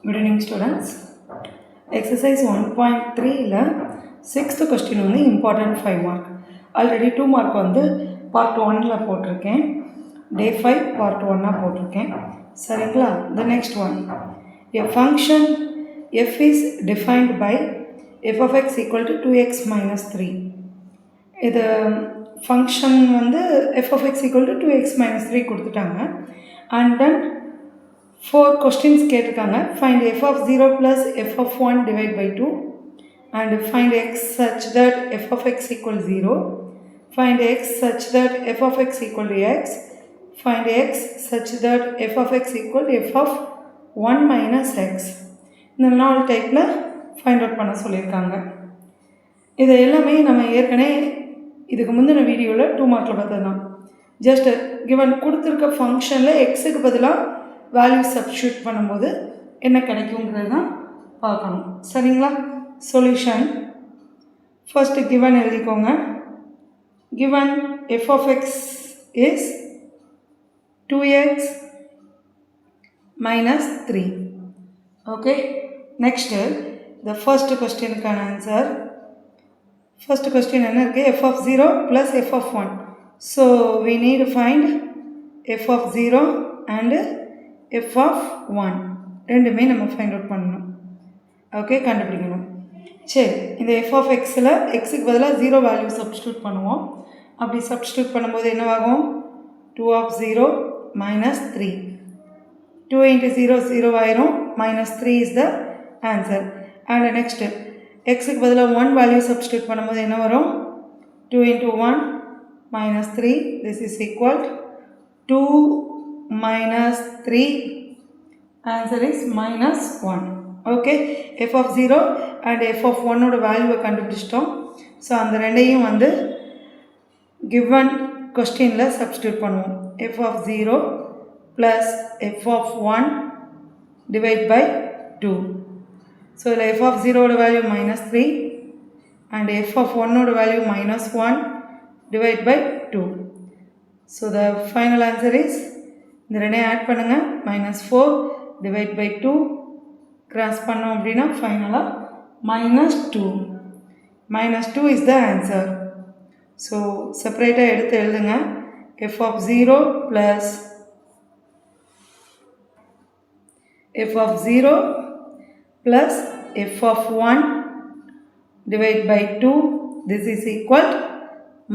Good evening students. Exercise 1.3 la 6th question வந்து important 5 mark. Already 2 mark வந்து part 1 ல போட்டிருக்கேன். Day 5 part 1 ல போட்டிருக்கேன். சரிங்களா? The next one. A function f is defined by f of x equal to 2x minus 3. இது function வந்து f of x equal to 2x minus 3 கொடுத்துட்டாங்க. And then 4 questions கேட்டிருக்காங்க. Find f of 0 plus f of 1 divided by 2 and find x such that f of x equals 0. Find x such that f of x equal to x. Find x such that f of x equal to f of 1 minus x. இந்த 4 டைப்பில் find out பண்ண சொல்லியிருக்காங்க. இது எல்லாமே நம்ம ஏற்கனவே இதுக்கு முந்தின வீடியோவில் 2 மார்க்கில் பார்த்ததுதான். ஜஸ்ட் கிவன் கொடுத்துருக்க ஃபங்க்ஷனில் எக்ஸுக்கு பதிலாக வேல்யூ சப்ஸ்டியூட் பண்ணும்போது என்ன கிடைக்குங்கிறது தான் பார்க்கணும். சரிங்களா? சொல்யூஷன் ஃபர்ஸ்ட் கிவன் எழுதிக்கோங்க. Given F of X is 2x minus 3. Okay, next the first கொஸ்டினுக்கான ஆன்சர். ஃபர்ஸ்ட் கொஸ்டின் என்ன இருக்குது? F of 0 plus F of 1. So we need find F of 0 and f of 1 ரெண்டுமே நம்ம find out பண்ணணும். Okay, கண்டுபிடிக்கணும். சரி, இந்த f of xயில் எக்ஸுக்கு பதிலாக 0 வேல்யூ சப்ஸ்டியூட் பண்ணுவோம். அப்படி சப்ஸ்டியூட் பண்ணும்போது என்னவாகும்? 2 of 0 minus 3. 2 into 0 0 ஆயிரும். minus 3 is the answer. And next எக்ஸுக்கு பதிலாக 1 வேல்யூ சப்ஸ்டியூட் பண்ணும்போது என்ன வரும்? 2 into 1 minus 3. This is equal 2 minus 3. Answer is minus 1. Okay, f of 0 and f of 1 ஓட வேல்யூவை கண்டுபிடிச்சிட்டோம். ஸோ அந்த ரெண்டையும் வந்து கிவன் கொஸ்டினில் சப்ஸ்டியூட் பண்ணுவோம். f of 0 plus f of 1 divide by 2. So இதில் f of 0 ஓட value minus 3 and f of 1 ஓட value minus 1 divide by 2. So the final answer is இந்த ரெண்டையும் ஆட் பண்ணுங்கள். -4 டிவைட் பை 2 கிராஸ் பண்ணோம் அப்படின்னா ஃபைனலாக -2. -2 இஸ் த ஆன்சர். ஸோ செப்பரேட்டாக எடுத்து எழுதுங்க. F of 0 plus F of 0 plus F of 1 divide by 2. This is equal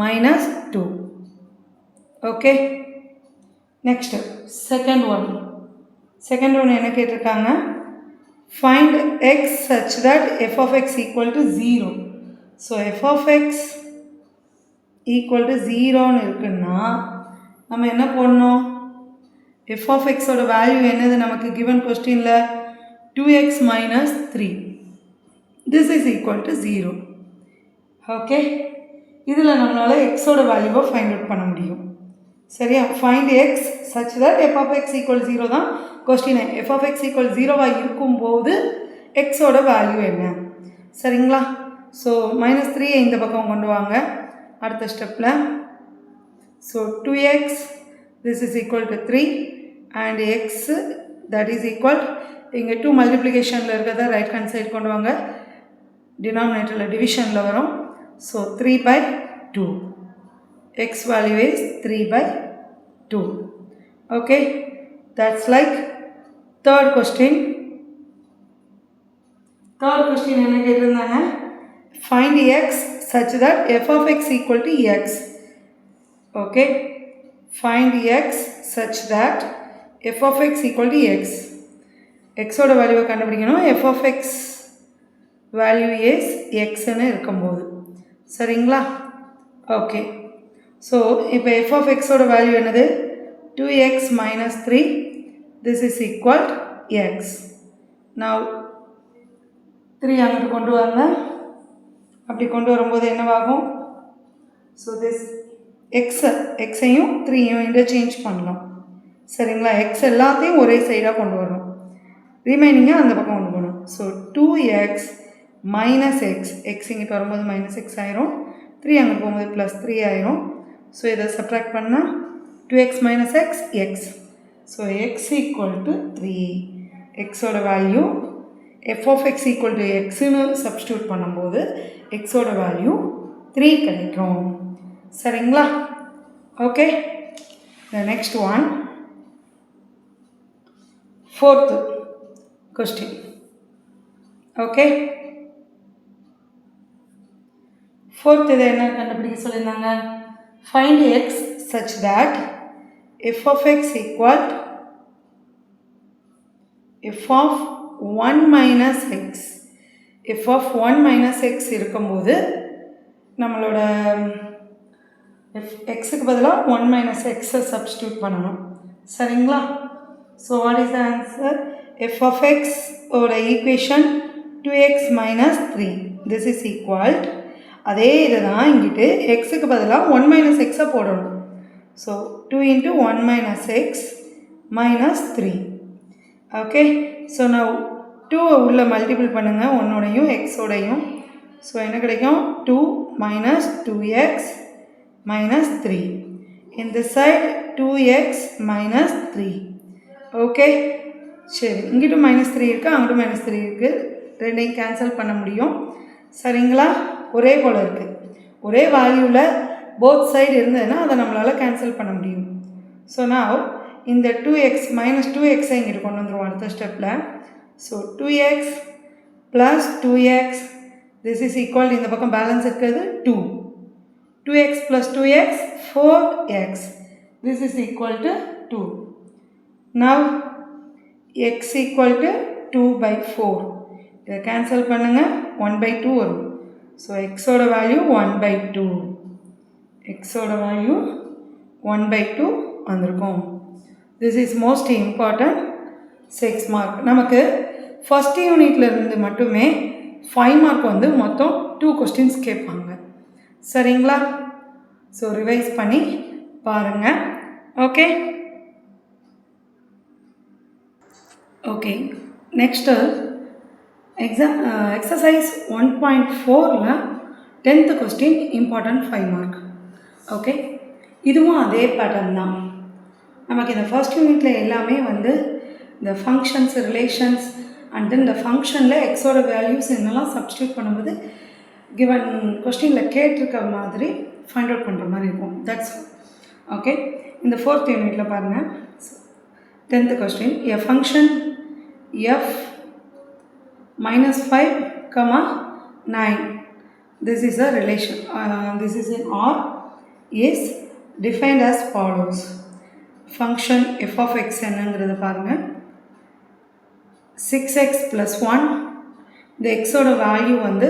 -2. Okay, next second one என்ன கேட்டிருக்காங்க? Find X such that F of X equal to 0. So F of X equal to 0ன்னு இருக்குன்னா நம்ம என்ன போடணும்? F of எக்ஸோட value என்னது நமக்கு கிவன் கொஸ்டினில்? 2x minus 3. This is equal to 0. Okay, இதில் நம்மளால் எக்ஸோட வேல்யூவை ஃபைண்ட் அவுட் பண்ண முடியும். சரியா? Find X such that F of X equal 0 தான் question. F of X equal 0வாக இருக்கும்போது எக்ஸோட வேல்யூ என்ன? சரிங்களா? ஸோ -3 இந்த பக்கம் கொண்டு வாங்க அடுத்த ஸ்டெப்பில். So 2x this is equal to 3 and X that is equal, இங்கே 2 மல்டிப்ளிகேஷனில் இருக்கிறத ரைட் ஹேண்ட் சைடு கொண்டு வாங்க. டினாமினேட்டரில் டிவிஷனில் வரும். So 3/2. x value is 3/2. Okay, that's like third question என்ன கேட்டிருந்தாங்க? find x such that f of x equal to x. Okay, find x such that f of x equal to x. x ஓட வேல்யூவை கண்டுபிடிக்கணும். f of x value is xன்னு இருக்கும்போது. சரிங்களா? Okay, so இப்போ f of x ஓட value என்னது? 2x minus 3. This is equal to x. Now 3 அங்கிட்டு கொண்டு வாங்க. அப்படி கொண்டு வரும்போது என்னவாகும்? ஸோ திஸ் எக்ஸையும் 3யும் இன்டர்சேஞ்ச் பண்ணலாம். சரிங்களா? எக்ஸ் எல்லாத்தையும் ஒரே சைடாக கொண்டு வரணும். ரிமைனிங்காக அந்த பக்கம் கொண்டு போகணும். ஸோ 2x மைனஸ் எக்ஸ் இங்கிட்டு வரும்போது -x ஆயிரும். 3 அங்கே போகும்போது +3 ஆயிரும். ஸோ இதை சப்ட்ராக்ட் பண்ணால் 2x minus x, x. So x equal to 3. எக்ஸோட value F of X equal to எக்ஸுன்னு சப்ஸ்டியூட் பண்ணும்போது எக்ஸோட வேல்யூ 3 கிடைக்கும். சரிங்களா? Okay, the next one, fourth question. Okay, fourth இதை என்ன கண்டுபிடிக்க சொல்லியிருந்தாங்க? Find X such that F of X equal f of 1 minus x, f of 1 minus x இருக்கும்போது நம்மளோட xக்கு பதிலாக 1 minus xஐ சப்ஸ்டியூட் பண்ணணும். சரிங்களா? So what is the answer? f of x ஓட equation 2x minus 3, this is equal. அதே இது தான் இங்கிட்டு xக்கு பதிலாக 1 minus xஐ போடணும். So 2 into 1 minus x minus 3. Okay, so நான் 2 உள்ள மல்டிபிள் பண்ணுங்கள் ஒன்னோடையும் எக்ஸோடையும். ஸோ என்ன கிடைக்கும்? 2 minus 2x minus 3. இந்த சைடு 2x minus 3. ஓகே, சரி, இங்கிட்டும் -3 இருக்குது, அங்கிட்டும் -3 இருக்குது, ரெண்டையும் கேன்சல் பண்ண முடியும். சரிங்களா? ஒரே போல் இருக்குது, ஒரே வேல்யூவில் போத் சைடு இருந்ததுன்னா அதை நம்மளால் கேன்சல் பண்ண முடியும். ஸோ நான் இந்த 2x minus 2xஐ இங்கிட்டு கொண்டு வந்துடுவோம் அடுத்த ஸ்டெப்பில். So 2x plus 2x, this is equal, இந்த பக்கம் பேலன்ஸ் இருக்கிறது 2. 2x plus 2x 4x, this is equal to 2. Now x equal to 2/4. இதை கேன்சல் பண்ணுங்கள், 1/2 வரும். ஸோ எக்ஸோட வேல்யூ 1/2, எக்ஸோட வேல்யூ 1/2 வந்திருக்கும். This is most important 6 mark. நமக்கு ஃபஸ்ட் யூனிட்ல இருந்து மட்டுமே 5 மார்க் வந்து மொத்தம் 2 கொஸ்டின்ஸ் கேட்பாங்க. சரிங்களா? ஸோ ரிவைஸ் பண்ணி பாருங்கள். ஓகே, ஓகே, நெக்ஸ்ட்டு எக்ஸசைஸ் 1.4ல் 10th question important 5 mark. Okay, இதுவும் அதே பேட்டர்ன் தான். நமக்கு இந்த ஃபர்ஸ்ட் யூனிட்டில் எல்லாமே வந்து இந்த ஃபங்க்ஷன்ஸ், ரிலேஷன்ஸ் அண்ட் தென் இந்த ஃபங்க்ஷனில் எக்ஸோட வேல்யூஸ் என்னெல்லாம் சப்ஸ்டியூட் பண்ணும்போது கிவன் கொஸ்டினில் கேட்டிருக்க மாதிரி ஃபைண்ட் அவுட் பண்ணுற மாதிரி இருக்கும். That's okay. இந்த ஃபோர்த் யூனிட்டில் பாருங்கள், 10th question, a function f -5, 9, this is a relation, this is an R, is defined as follows. Function f of x என்னங்கிறது பாருங்கள், 6x + 1. இந்த எக்ஸோட வேல்யூ வந்து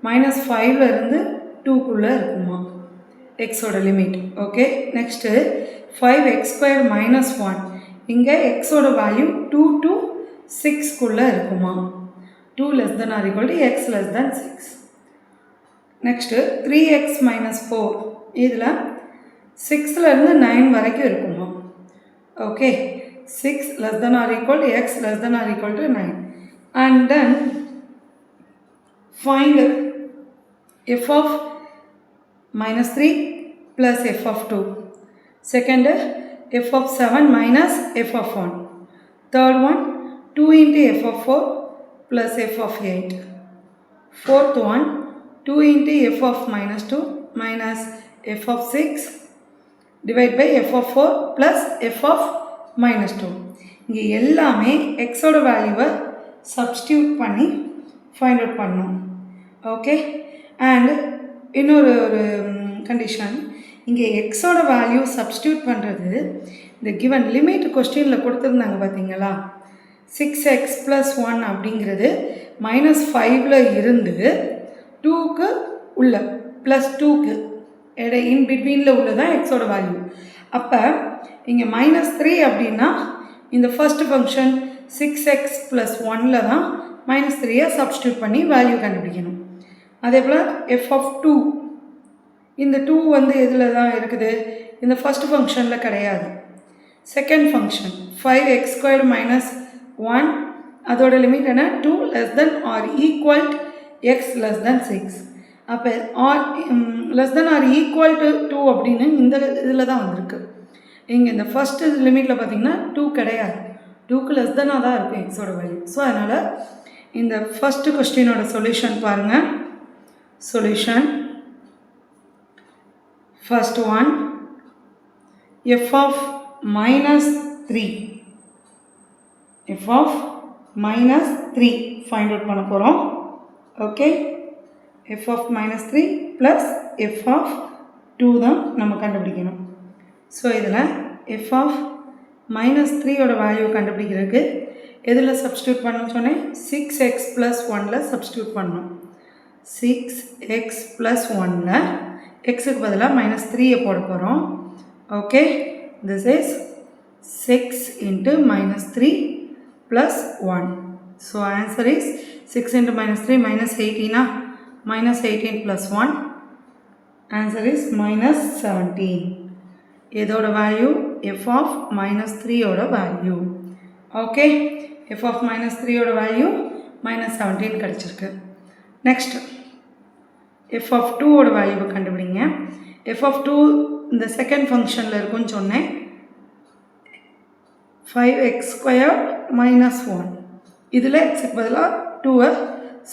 -5ல் இருந்து 2க்குள்ளே இருக்குமா எக்ஸோட லிமிட். Okay, next 5x² - 1. இங்கே எக்ஸோட வேல்யூ 2 to 6க்குள்ளே இருக்குமா, 2 less than or equal to x less than 6. Next 3x - 4. இதில் 6ல் இருந்து 9 வரைக்கும் இருக்குமா. Okay, 6 less than or equal to x less than or equal to 9. And then find f of -3 plus f of 2. Second, f of 7 minus f of 1. Third one, 2 into f of 4 plus f of 8. Fourth one, 2 into f of -2 minus f of 6 divide by f of 4 plus f of -2. இங்கே எல்லாமே எக்ஸோட வேல்யூவை substitute பண்ணி find out பண்ணணும். Okay, and இன்னொரு condition, இங்கே எக்ஸோட value substitute பண்ணுறது இந்த கிவன் லிமிட் கொஸ்டினில் கொடுத்துருந்தாங்க பார்த்தீங்களா, 6x + 1 அப்படிங்கிறது -5ல் இருந்து 2க்கு உள்ள +2க்கு இன் பிட்வீனில் உள்ளதான் எக்ஸோட வேல்யூ. அப்போ இங்கே -3 அப்படின்னா இந்த ஃபர்ஸ்ட் ஃபங்க்ஷன் 6x + 1ல் தான் -3ஐ சப்ஸ்டியூட் பண்ணி வேல்யூ கண்டுபிடிக்கணும். அதே போல் f of 2, இந்த 2 வந்து எதில் தான் இருக்குது, இந்த ஃபர்ஸ்ட் ஃபங்க்ஷனில் கிடையாது. செகண்ட் ஃபங்க்ஷன் 5x² - 1, அதோட லிமிட் என்ன, 2 less than or equal to x less than 6. அப்போ R less than or equal to 2 அப்படின்னு இந்த இதில் தான் வந்திருக்கு. இங்கே இந்த ஃபஸ்ட்டு லிமிட்டில் பார்த்திங்கன்னா 2 கிடையாது, 2க்கு லெஸ் தானாக தான் இருக்கும் எக்ஸோட வேல்யூ. ஸோ அதனால் இந்த ஃபஸ்ட்டு கொஸ்டினோட சொல்யூஷன் பாருங்கள். Solution first one f of minus 3 find out பண்ண போகிறோம். Okay, f of minus 3 plus f of 2 தான் நம்ம கண்டுபிடிக்கணும். ஸோ இதில் f of minus 3 வேல்யூ கண்டுபிடிக்கிறதுக்கு எதில் சப்ஸ்டியூட் பண்ணணும்னு சொன்னேன்? 6x plus 1ல் சப்ஸ்டியூட் பண்ணணும். 6x plus 1ல் எக்ஸுக்கு பதிலாக -3 போட போகிறோம். Okay, this is 6 into -3 plus 1. So answer is 6 into -3 -18. -18 plus 1. Answer is -17. இதோட value f of -3 value. Okay, f of -3 value -17 கிடச்சிருக்கு. நெக்ஸ்ட் f of 2 வேல்யூவை கண்டுபிடிங்க. f of 2 இந்த செகண்ட் ஃபங்க்ஷனில் இருக்குன்னு சொன்னேன். 5x squared minus 1. இதில் எக்ஸுக்கு பதிலாக 2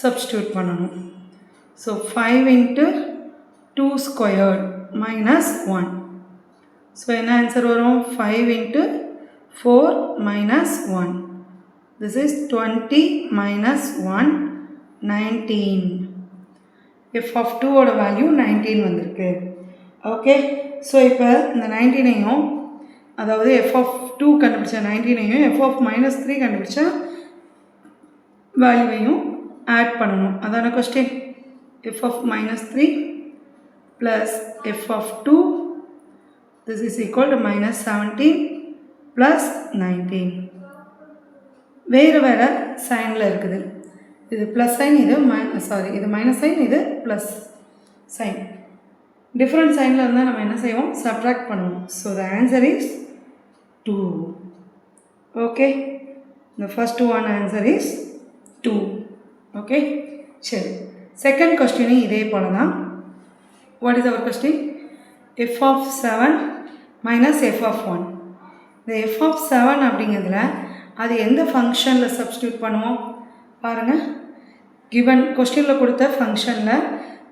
சப்ஸ்டியூட் பண்ணணும். So 5 into 2 squared minus 1. So என்ன ஆன்சர் வரும்? 5 into 4 minus 1. This is 20 minus 1, 19. f of 2 value 19 வந்திருக்கு. ஓகே, ஸோ இப்போ இந்த 19ஐயும், அதாவது f of 2 கண்டுபிடிச்ச 19ஐயும் f of -3 கண்டுபிடிச்ச வேல்யூவையும் ஆட் பண்ணணும். அதான question. f of -3 plus f of 2, this is equal to -17 plus 19. வேறு வேறு சைனில் இருக்குது. இது ப்ளஸ் சைன், இது இது மைனஸ் சைன், இது ப்ளஸ் சைன். டிஃப்ரெண்ட் சைனில் இருந்தால் நம்ம என்ன செய்வோம்? சப்ட்ராக்ட் பண்ணுவோம். So the answer is 2. Okay, the first one answer is 2. Okay, சரி. செகண்ட் கொஸ்டினும் இதே போல தான். What is our question? f of 7 minus f of 1. இந்த f of 7 அப்படிங்கிறதுல அது எந்த ஃபங்க்ஷனில் சப்ஸ்டியூட் பண்ணுவோம் பாருங்கள். கிவன் கொஸ்டினில் கொடுத்த ஃபங்க்ஷனில்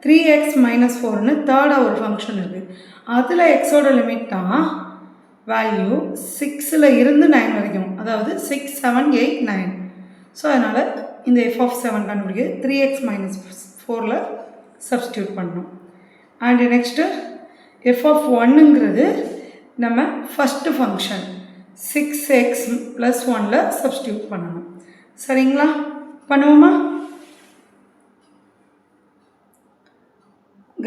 3x minus 4ன்னு தேர்டாக ஒரு ஃபங்க்ஷன் இருக்குது. அதில் எக்ஸோட லிமிட் தான் வேல்யூ 6ல் இருந்து 9 வரைக்கும், அதாவது 6, 7, 8, 9. ஸோ அதனால் இந்த f of 7 கண்டுபிடிக்க 3x minus 4ல் சப்ஸ்டியூட் பண்ணணும். அண்டு நெக்ஸ்ட்டு f of 1ங்கிறது நம்ம ஃபஸ்ட்டு ஃபங்க்ஷன் 6x plus 1ல் சப்ஸ்டியூட் பண்ணணும். சரிங்களா? பண்ணுவோமா?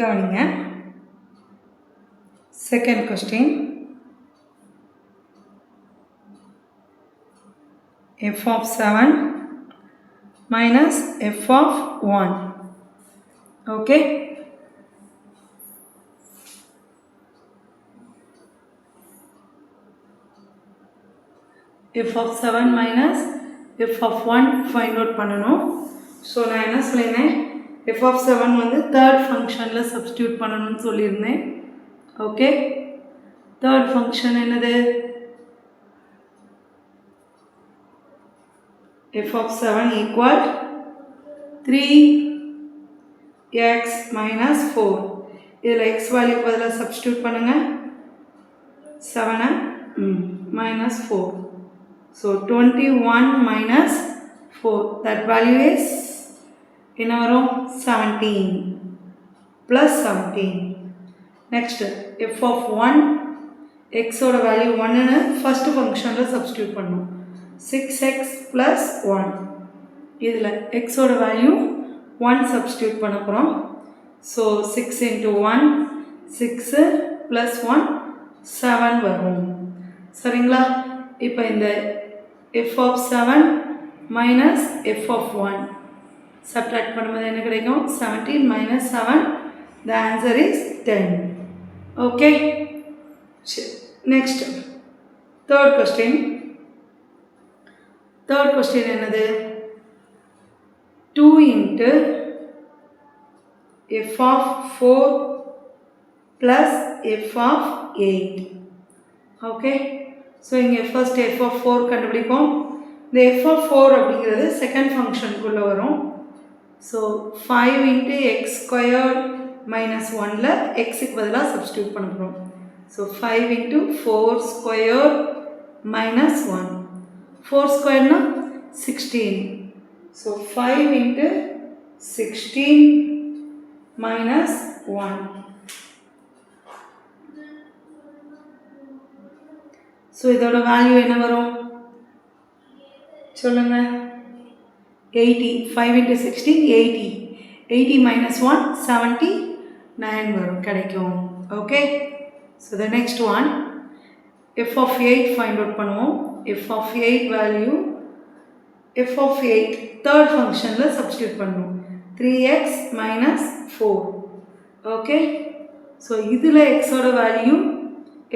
கவனிங்க. Second question, f of 7 minus f of 1. Okay, f of 7 minus f of 1 find out பண்ணணும். ஸோ நான் என்ன சொல்லியிருந்தேன்? f of 7 வந்து தேர்ட் ஃபங்க்ஷனில் சப்ஸ்டியூட் பண்ணணும்னு சொல்லியிருந்தேன். ஓகே, தேர்ட் ஃபங்க்ஷன் என்னது? f of 7 equal 3x minus 4. இதில் x வேல்யூ பதிலாக சப்ஸ்டியூட் பண்ணுங்கள். 7 minus 4. So 21 minus 4, that value is என்ன வரும்? 17 plus 17. Next f of 1, x ஓட வேல்யூ 1ன்னு ஃபஸ்ட்டு ஃபங்க்ஷனில் சப்ஸ்டியூட் பண்ணணும். 6x plus 1. இதில் x ஓட வேல்யூ 1 சப்ஸ்டியூட் பண்ண போகிறோம். ஸோ 6 into 1, 6 plus 1, 7 வரும். சரிங்களா? இப்போ இந்த f of 7 minus f of 1 subtract பண்ணும்போது என்ன கிடைக்கும்? 17 minus 7, the answer is 10. Okay, next third question என்னது? 2 into f of 4 plus f of 8. Okay, so இங்கே ஃபர்ஸ்ட் f of 4 கண்டுபிடிப்போம். இந்த f of 4 அப்படிங்கிறது செகண்ட் ஃபங்க்ஷனுக்குள்ளே வரும். So 5 into x squared minus 1ல் எக்ஸுக்கு பதிலாக சப்ஸ்டியூட் பண்ண போகிறோம். So 5 into 4 squared minus 1. 4 squaredனா 16. So 5 into 16 minus 1. So இதோட வேல்யூ என்ன வரும் சொல்லுங்க? 80. 5 into 16 80. 80 minus 1 79 வரும் கிடைக்கும். Okay. So the next one f of 8 find out பண்ணுவோம். f of 8 value f of 8 third ஃபங்க்ஷனில் சப்ஸ்டியூட் பண்ணுவோம். 3x minus 4. ஓகே. ஸோ இதில் எக்ஸோட வேல்யூ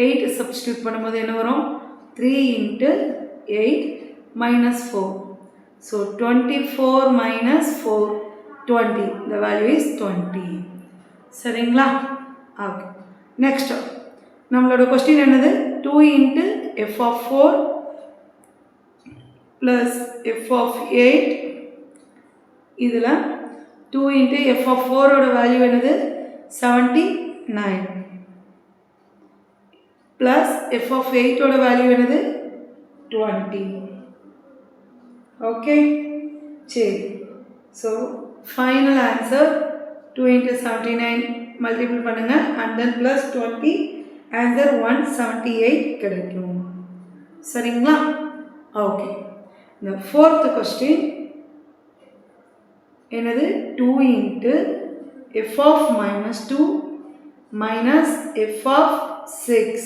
8 சப்ஸ்டியூட் பண்ணும்போது என்ன வரும்? 3 into 8 minus 4. So 24 minus 4 20. The value is 20. சரிங்களா? ஓகே. நெக்ஸ்ட் நம்மளோட கொஸ்டின் என்னது? 2 into f of 4 plus f of 8. இதில் 2 into f of 4 ஓட வேல்யூ என்னது? 79 plus f of 8 ஓட வேல்யூ என்னது? 20. ஓகே. சரி. So final answer 2 into 79 multiple பண்ணுங்க and then plus 20 ஆன்சர் 178 கிடைக்கும். சரிங்களா? ஓகே. இந்த ஃபோர்த் கொஸ்டின் என்னது? 2 into f of minus 2 minus f of 6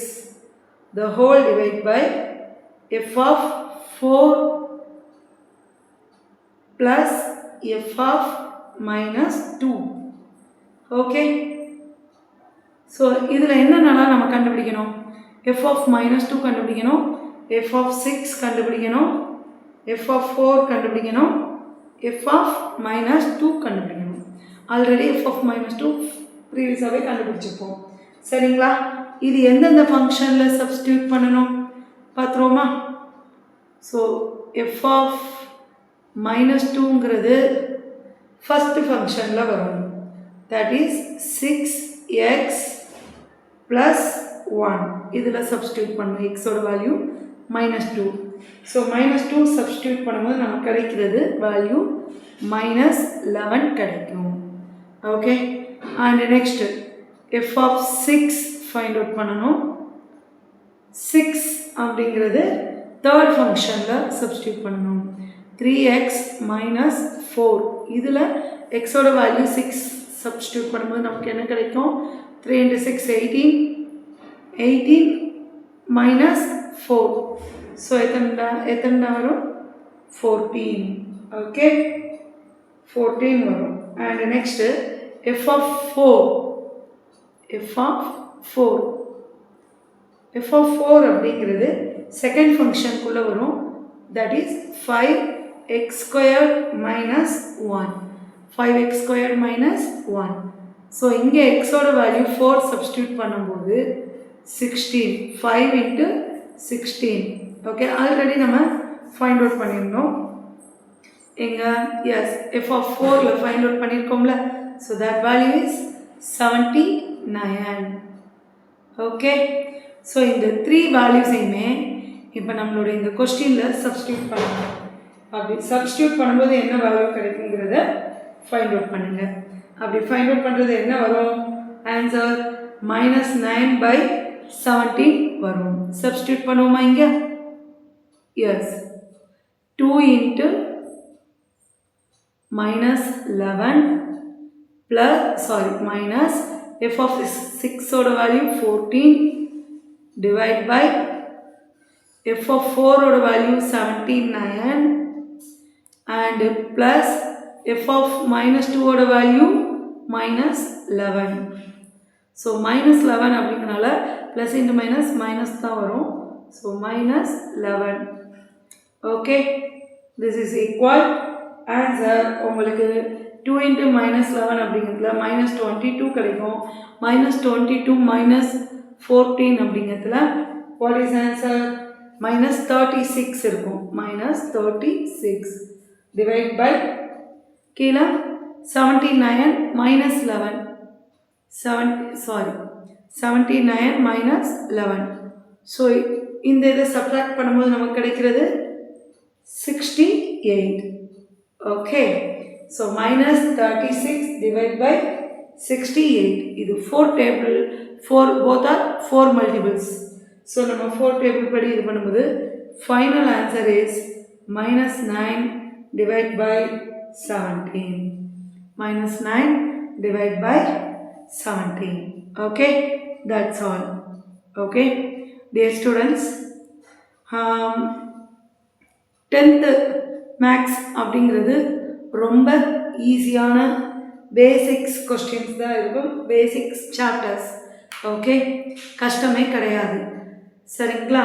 the whole divided by f of 4 plus f of minus 2. Okay. So இதில் என்னென்னலாம் நம்ம கண்டுபிடிக்கணும்? f of minus 2 கண்டுபிடிக்கணும், f of 6 கண்டுபிடிக்கணும், f of 4 கண்டுபிடிக்கணும், f of minus 2 கண்டுபிடிக்கணும். Already f of minus 2 ப்ரீவியஸாகவே கண்டுபிடிச்சிருப்போம். சரிங்களா? இது எந்தெந்த ஃபங்க்ஷனில் சப்ஸ்டியூட் பண்ணணும் பார்த்துருவோமா? ஸோ f of minus 2ங்கிறது ஃபஸ்ட்டு ஃபங்க்ஷனில் வரும். That is 6x plus 1. இதில் சப்ஸ்டியூட் பண்ணணும். எக்ஸோட வேல்யூ -2. ஸோ -2 சப்ஸ்டியூட் பண்ணும்போது நமக்கு கிடைக்கிறது வேல்யூ -11 கிடைக்கும். Okay. And next f of 6 find out பண்ணணும். 6 அப்படிங்கிறது தேர்ட் ஃபங்க்ஷனில் சப்ஸ்டியூட் பண்ணணும். 3x minus 4. இதில் எக்ஸோட வேல்யூ 6 சப்ஸ்டியூட் பண்ணும்போது நமக்கு என்ன கிடைக்கும்? 3 into 6 18. 18 minus 4. ஸோ எத்தனை வரும்? 14. ஓகே. 14 வரும். And next f of 4. f of 4. f of 4 அப்படிங்கிறது செகண்ட் ஃபங்க்ஷனுக்குள்ளே வரும். That is 5x squared minus 1. 5x squared minus 1. So இங்கே எக்ஸோட வேல்யூ 4 சப்ஸ்டியூட் பண்ணும்போது 16. 5 into 16. ஓகே. ஆல்ரெடி நம்ம ஃபைண்ட் அவுட் பண்ணியிருந்தோம். எங்கே? எஸ், f of 4ல் ஃபைண்ட் அவுட் பண்ணியிருக்கோம்ல. So that value is 79. Okay. So இந்த 3 வேல்யூஸையுமே இப்போ நம்மளோட இந்த கொஸ்டினில் சப்ஸ்டியூட் பண்ணணும். அப்படி சப்ஸ்டியூட் பண்ணும்போது என்ன வேல்யூ கிடைக்குங்கிறத ஃபைண்ட் அவுட் பண்ணுங்கள். அப்படி ஃபைண்ட் அவுட் பண்ணுறது என்ன வரும்? ஆன்சர் -9/17 வரும். சப்ஸ்டியூட் பண்ணுவோமா இங்கே? Yes. 2 into -11 minus f of 6 ஓட value 14 divide by f of 4 ஓட value 79 and plus f of -2 ஓட வேல்யூ -11. ஸோ -11 அப்படிங்கிறனால ப்ளஸ் இன்ட்டு மைனஸ் தான் வரும். So -11. Okay. This is equal answer உங்களுக்கு 2 into -11 அப்படிங்கிறதுல -22 கிடைக்கும். -22 -14 அப்படிங்கிறதுல வாட் இஸ் ஆன்சர்? minus 36 இருக்கும் minus 36 divide by கீழே 79 minus 11 79 minus 11 so இந்த இதை subtract பண்ணும்போது நமக்கு கிடைக்கிறது 68 okay so minus 36 divided by 68 இது 4 table 4 both are 4 multiples so நம்ம 4 table படி இது பண்ணும்போது final answer is minus 9 divided by 17 minus 9 divided by 17 okay that's all okay dear students 10th maths அப்படிங்கிறது ரொம்ப ஈஸியான பேசிக்ஸ் கொஸ்டின்ஸ் தான் இருக்கும் பேசிக்ஸ் சாப்டர்ஸ் ஓகே கஷ்டமே கிடையாது சரிங்களா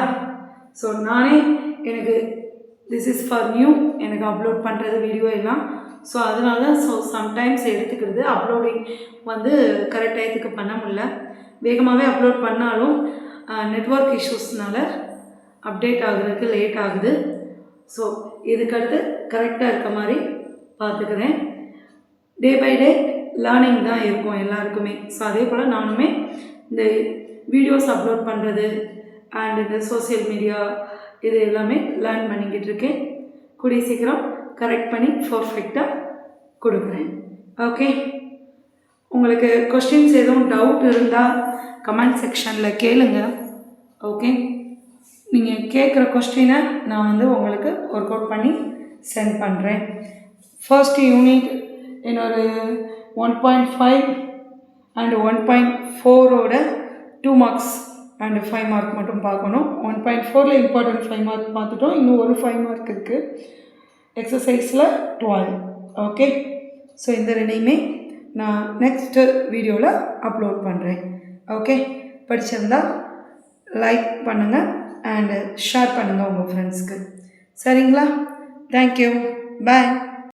ஸோ நானே எனக்கு திஸ் இஸ் ஃபார் நியூ எனக்கு அப்லோட் பண்ணுறது வீடியோ எல்லாம் ஸோ அதனால தான் ஸோ சம்டைம்ஸ் எடுத்துக்கிறது அப்லோடிங் வந்து கரெக்ட் டயத்துக்கு பண்ண முடியல வேகமாகவே அப்லோட் பண்ணாலும் நெட்வொர்க் இஷ்யூஸ்னால அப்டேட் ஆகுறதுக்கு லேட் ஆகுது ஸோ இதுக்கடுத்து கரெக்டாக இருக்க மாதிரி பார்த்துக்கிறேன் டே பை டே லேர்னிங் தான் இருக்கும் எல்லாருக்குமே ஸோ அதே போல் நானுமே இந்த வீடியோஸ் அப்லோட் பண்ணுறது அண்ட் இந்த சோசியல் மீடியா இது எல்லாமே லேர்ன் பண்ணிக்கிட்டு இருக்கேன் கூடிய சீக்கிரம் கரெக்ட் பண்ணி பர்ஃபெக்டாக கொடுக்குறேன் ஓகே உங்களுக்கு கொஸ்டின்ஸ் எதுவும் டவுட் இருந்தால் கமெண்ட் செக்ஷனில் கேளுங்க ஓகே நீங்கள் கேட்குற கொஸ்டினை நான் வந்து உங்களுக்கு ஒர்க் அவுட் பண்ணி சென்ட் பண்ணுறேன் ஃபர்ஸ்ட் யூனிட் என்னோட 1.5 அண்ட் 1.4ஓட 2 மார்க்ஸ் அண்ட் 5 மார்க் மட்டும் பார்க்கணும் 1.4ல் இம்பார்ட்டன்ட் 5 மார்க் பார்த்துட்டோம் இன்னும் ஒரு 5 மார்க் இருக்குது எக்ஸசைஸில் 12 ஓகே ஸோ இந்த ரெண்டையுமே நான் நெக்ஸ்ட்டு வீடியோவில் அப்லோட் பண்ணுறேன் ஓகே படிச்சிருந்தால் லைக் பண்ணுங்கள் அண்ட் ஷேர் பண்ணுங்கள் உங்கள் ஃப்ரெண்ட்ஸ்க்கு சரிங்களா தேங்க்யூ பாய்